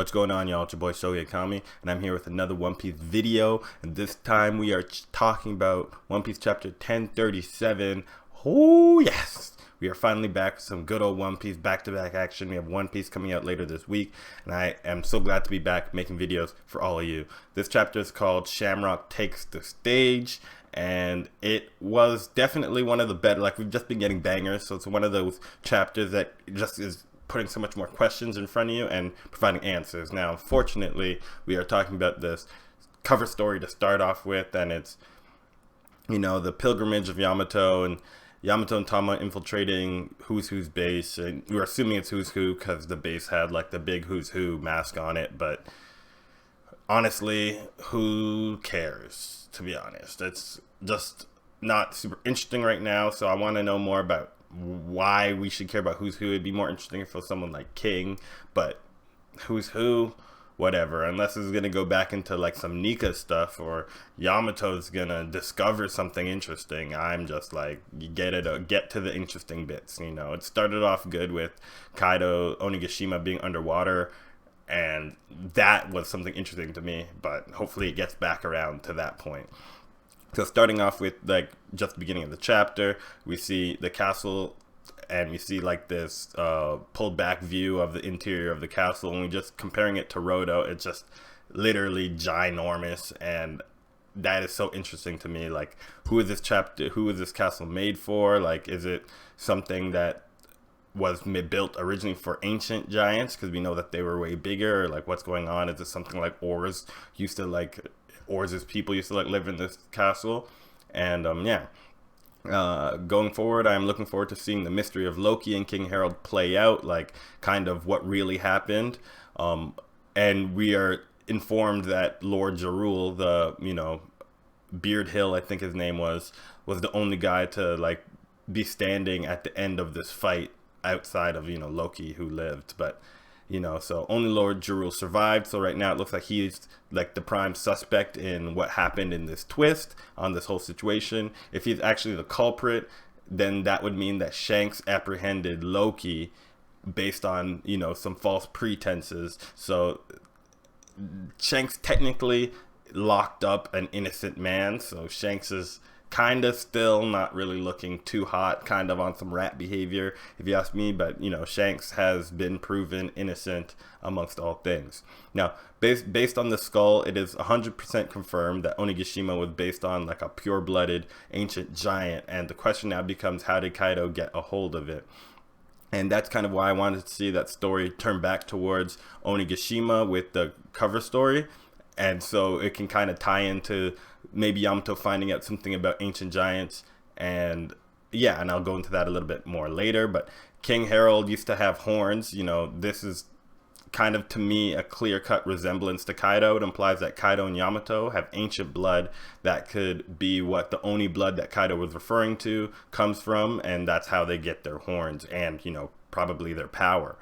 What's going on, y'all? It's your boy Shohei Kami, and I'm here with another One Piece video. And this time we are talking about One Piece chapter 1037. Oh yes! We are finally back with some good old One Piece back-to-back action. We have One Piece coming out later this week, and I am so glad to be back making videos for all of you. This chapter is called Shamrock Takes the Stage, and it was definitely one of the better, like, we've just been getting bangers, so it's one of those chapters that just is putting so much more questions in front of you and providing answers. Now, unfortunately, we are talking about this cover story to start off with, and it's, you know, the pilgrimage of Yamato and Tama infiltrating Who's Who's base, and we're assuming it's Who's Who because the base had like the big Who's Who mask on it, but honestly, who cares, to be honest? It's just not super interesting right now, so I want to know more about why we should care about Who's Who. It'd be more interesting if it was someone like King, but Who's Who, whatever, unless it's gonna go back into like some Nika stuff or Yamato's gonna discover something interesting. I'm just like, you get to the interesting bits. You know, it started off good with Kaido Onigashima being underwater, and that was something interesting to me, but hopefully it gets back around to that point. So starting off with like just the beginning of the chapter, we see the castle, and we see like this pulled back view of the interior of the castle, and we just comparing it to Roto, it's just literally ginormous, and that is so interesting to me. Like, who is this castle made for? Like, is it something that was built originally for ancient giants, because we know that they were way bigger, or like what's going on? Is it something like Oars people used to like live in this castle? And going forward, I'm looking forward to seeing the mystery of Loki and King Harold play out, like kind of what really happened. And we are informed that Lord Jarul, the, you know, Beard Hill, I think his name was the only guy to like be standing at the end of this fight outside of, you know, Loki, who lived. But, you know, so only Lord Jarul survived. So right now it looks like he's like the prime suspect in what happened in this twist on this whole situation. If he's actually the culprit, then that would mean that Shanks apprehended Loki based on, you know, some false pretenses. So Shanks technically locked up an innocent man. So Shanks is kind of still not really looking too hot, kind of on some rat behavior, if you ask me. But, you know, Shanks has been proven innocent amongst all things. Now, based on the skull, it is 100% confirmed that Onigashima was based on like a pure-blooded ancient giant, and the question now becomes, how did Kaido get a hold of it? And that's kind of why I wanted to see that story turn back towards Onigashima with the cover story, and so it can kind of tie into maybe Yamato finding out something about ancient giants. And yeah, and I'll go into that a little bit more later. But King Harold used to have horns. You know, this is kind of, to me, a clear-cut resemblance to Kaido. It implies that Kaido and Yamato have ancient blood that could be what the Oni blood that Kaido was referring to comes from, and that's how they get their horns and, you know, probably their power.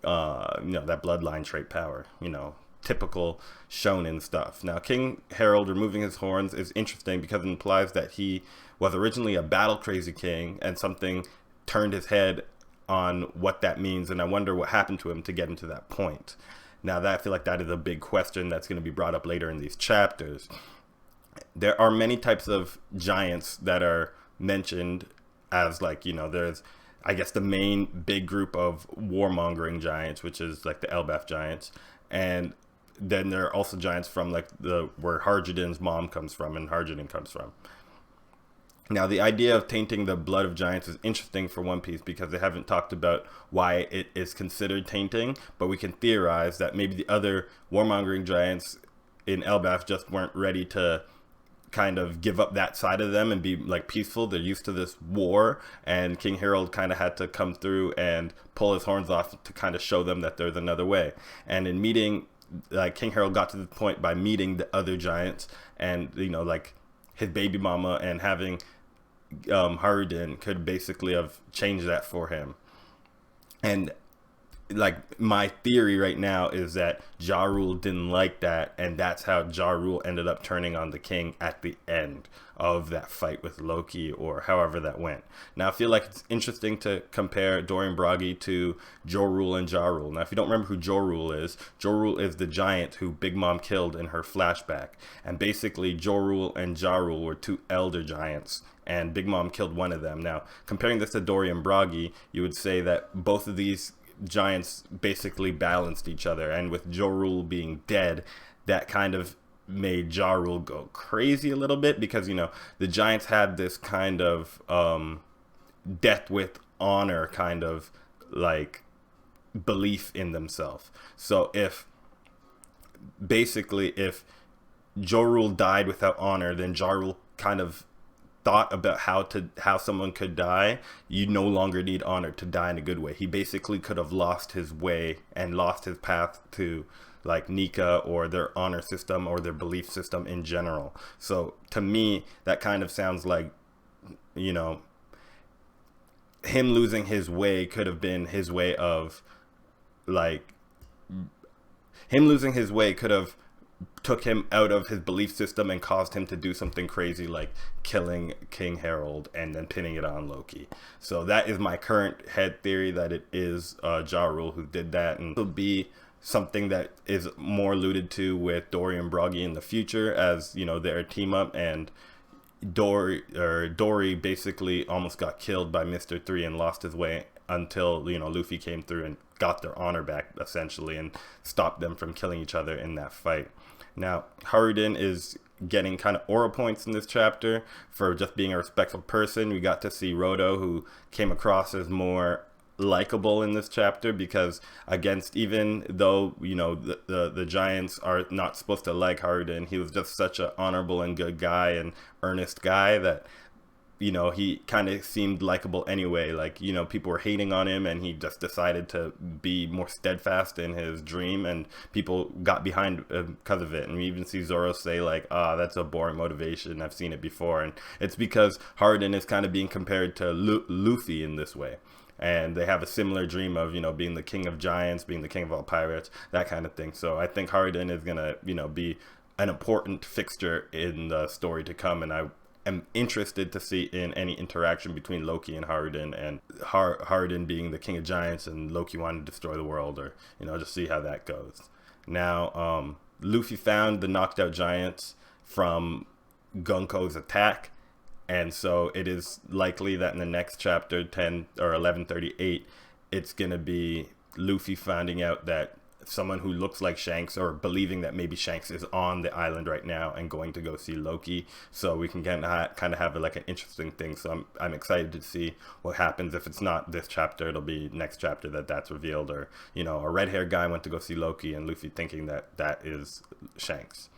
You know, that bloodline trait power, you know, typical shonen stuff. Now, King Harold removing his horns is interesting because it implies that he was originally a battle-crazy king, and something turned his head on what that means, and I wonder what happened to him to get him to that point. Now, I feel like that is a big question that's going to be brought up later in these chapters. There are many types of giants that are mentioned as, like, you know, there's, I guess, the main big group of warmongering giants, which is like the Elbaf giants, and then there are also giants from like where Harjaden's mom comes from and Harjaden comes from. Now, the idea of tainting the blood of giants is interesting for One Piece because they haven't talked about why it is considered tainting, but we can theorize that maybe the other warmongering giants in Elbaf just weren't ready to kind of give up that side of them and be like peaceful. They're used to this war, and King Harold kind of had to come through and pull his horns off to kind of show them that there's another way. And in meeting, like, King Harold got to the point by meeting the other giants, and, you know, like his baby mama, and having Haruden could basically have changed that for him. And like my theory right now is that Jarul didn't like that, and that's how Jarul ended up turning on the king at the end of that fight with Loki, or however that went. Now I feel like it's interesting to compare Dorian Bragi to Jorul and Jarul. Now if you don't remember who Jorul is the giant who Big Mom killed in her flashback, and basically Jorul and Jarul were two elder giants, and Big Mom killed one of them. Now comparing this to Dorian Bragi, you would say that both of these giants basically balanced each other, and with Jorul being dead, that kind of made Jarul go crazy a little bit, because the giants had this kind of death with honor kind of like belief in themselves. So if Jorul died without honor, then Jarul kind of thought about how someone could die. You no longer need honor to die in a good way. He basically could have lost his way and lost his path to like Nika or their honor system or their belief system in general. So to me, that kind of sounds like, him losing his way could have been his way of like, him losing his way could have took him out of his belief system and caused him to do something crazy like killing King Harold and then pinning it on Loki. So that is my current head theory, that it is Jarul who did that, and it'll be something that is more alluded to with Dorian Bragi in the future, as their team up, and Dory basically almost got killed by Mr. 3 and lost his way until Luffy came through and got their honor back essentially and stopped them from killing each other in that fight. Now Haruden is getting kind of aura points in this chapter for just being a respectful person. We got to see Rodo, who came across as more likable in this chapter, because even though the giants are not supposed to like Haruden, he was just such an honorable and good guy and earnest guy that he kind of seemed likable anyway. Like, people were hating on him and he just decided to be more steadfast in his dream, and people got behind because of it. And we even see Zoro say like, that's a boring motivation, I've seen it before. And it's because Harden is kind of being compared to Luffy in this way. And they have a similar dream of, being the king of giants, being the king of all pirates, that kind of thing. So I think Harden is going to, be an important fixture in the story to come. And I am interested to see in any interaction between Loki and Harden, and Harden being the king of giants and Loki wanting to destroy the world, or just see how that goes. Now Luffy found the knocked out giants from Gunko's attack, and so it is likely that in the next chapter 10 or 1138 it's gonna be Luffy finding out that someone who looks like Shanks, or believing that maybe Shanks is on the island right now and going to go see Loki. So we can kind of have like an interesting thing. So I'm excited to see what happens. If it's not this chapter, it'll be next chapter that's revealed, or a red haired guy went to go see Loki and Luffy thinking that is Shanks.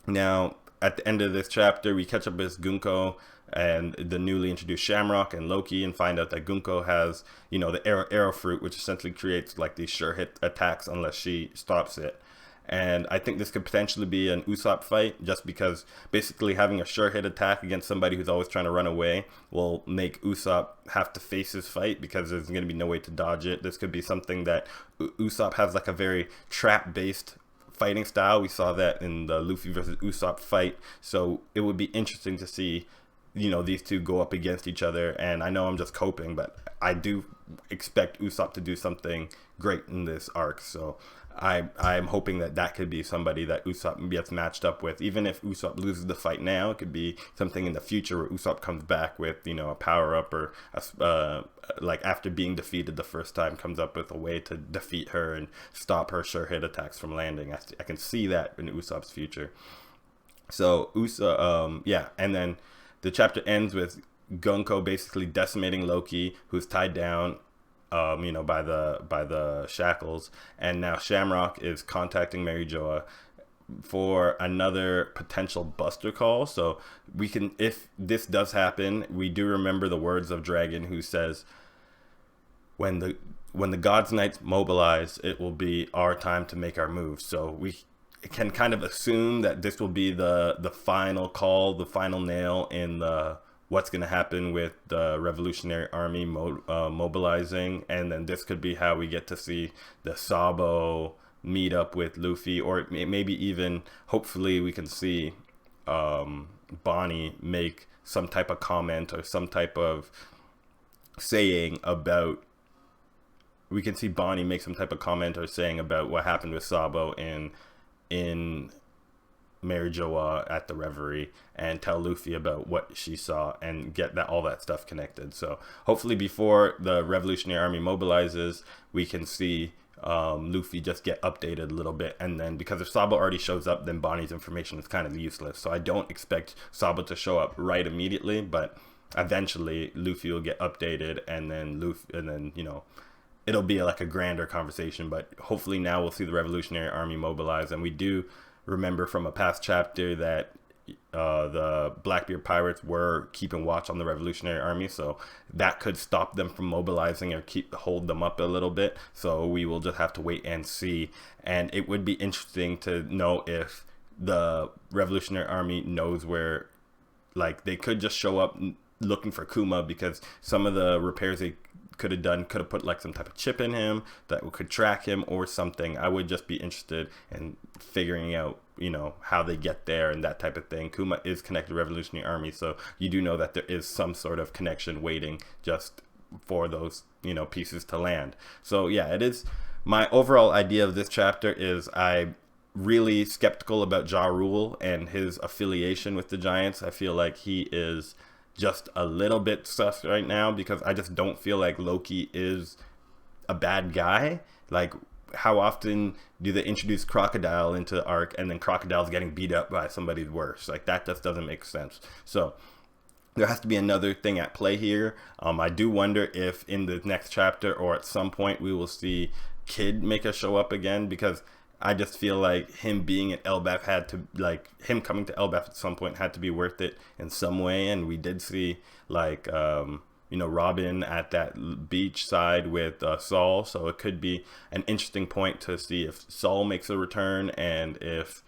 Now at the end of this chapter, we catch up with Gunko and the newly introduced Shamrock and Loki, and find out that Gunko has, the arrow fruit, which essentially creates like these sure hit attacks unless she stops it. And I think this could potentially be an Usopp fight, just because basically having a sure hit attack against somebody who's always trying to run away will make Usopp have to face his fight, because there's going to be no way to dodge it. This could be something that Usopp has like a very trap based fighting style. We saw that in the Luffy versus Usopp fight. So it would be interesting to see these two go up against each other. And I know I'm just coping, but I do expect Usopp to do something great in this arc. So I'm hoping that could be somebody that Usopp gets matched up with. Even if Usopp loses the fight now, it could be something in the future where Usopp comes back with, a power up, or like after being defeated the first time, comes up with a way to defeat her and stop her sure hit attacks from landing. I can see that in Usopp's future. So and then the chapter ends with Gunko basically decimating Loki, who's tied down, by the shackles. And now Shamrock is contacting Mary Joa for another potential Buster call. So we can, if this does happen, we do remember the words of Dragon, who says, when the God's Knights mobilize, it will be our time to make our move. So we can kind of assume that this will be the final call, the final nail in the what's going to happen with the Revolutionary Army mobilizing, and then this could be how we get to see the Sabo meet up with Luffy, or maybe even, hopefully, we can see Bonnie make some type of comment or some type of saying about. We can see Bonnie make some type of comment or saying about what happened with Sabo in Mary Joa at the Reverie, and tell Luffy about what she saw and get all that stuff connected. So hopefully before the Revolutionary Army mobilizes, we can see Luffy just get updated a little bit, and then because if Sabo already shows up, then Bonnie's information is kind of useless. So I don't expect Sabo to show up right immediately, but eventually Luffy will get updated, and then you know, it'll be like a grander conversation. But hopefully now we'll see the Revolutionary Army mobilize, and we do remember from a past chapter that the Blackbeard pirates were keeping watch on the Revolutionary Army, so that could stop them from mobilizing or hold them up a little bit. So we will just have to wait and see, and it would be interesting to know if the Revolutionary Army knows where, like, they could just show up looking for Kuma, because some of the repairs they could have put like some type of chip in him that could track him or something. I would just be interested in figuring out, you know, how they get there and that type of thing. Kuma is connected to Revolutionary Army, so you do know that there is some sort of connection waiting just for those, you know, pieces to land. So yeah, it is, my overall idea of this chapter is I'm really skeptical about Jarul and his affiliation with the Giants. I feel like he is just a little bit sus right now, because I just don't feel like Loki is a bad guy. Like, how often do they introduce Crocodile into the arc and then Crocodile's getting beat up by somebody worse? Like, that just doesn't make sense. So there has to be another thing at play here. I do wonder if in the next chapter or at some point we will see Kid make a show up again, because I just feel like him being at Elbaf had to, like, him coming to Elbaf at some point had to be worth it in some way. And we did see, like, you know, Robin at that beach side with Saul. So it could be an interesting point to see if Saul makes a return, and if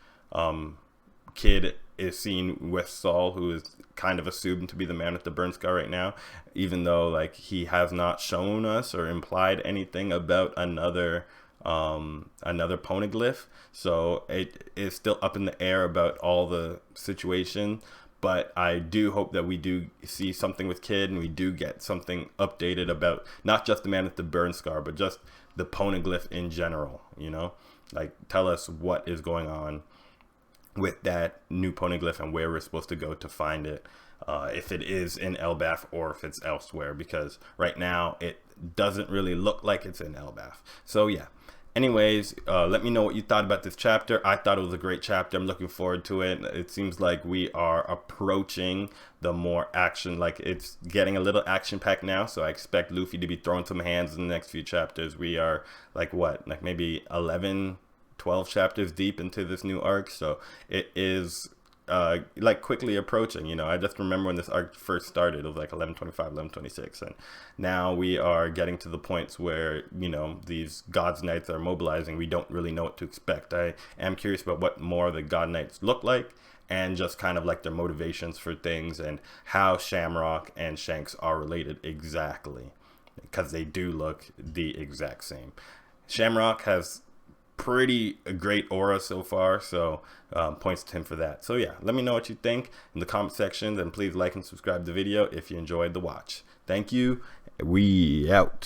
Kid is seen with Saul, who is kind of assumed to be the man with the burn scar right now, even though, like, he has not shown us or implied anything about another poneglyph. So it is still up in the air about all the situation, but I do hope that we do see something with Kid, and we do get something updated about not just the man with the burn scar, but just the poneglyph in general. You know, like, tell us what is going on with that new poneglyph and where we're supposed to go to find it, if it is in Elbaf or if it's elsewhere, because right now it doesn't really look like it's in Elbaf. So yeah, anyways, let me know what you thought about this chapter. I thought it was a great chapter. I'm looking forward to it. It seems like we are approaching the more action, like, it's getting a little action packed now, so I expect Luffy to be throwing some hands in the next few chapters. We are like, what, like maybe 11-12 chapters deep into this new arc, so it is like quickly approaching. You know, I just remember when this arc first started, it was like 11:25, 11:26, and now we are getting to the points where, you know, these God's Knights are mobilizing. We don't really know what to expect. I am curious about what more the God Knights look like, and just kind of like their motivations for things, and how Shamrock and Shanks are related exactly, because they do look the exact same. Shamrock has pretty great aura so far, so points to him for that. So yeah, let me know what you think in the comment section, and please like and subscribe to the video if you enjoyed the watch. Thank you. We out.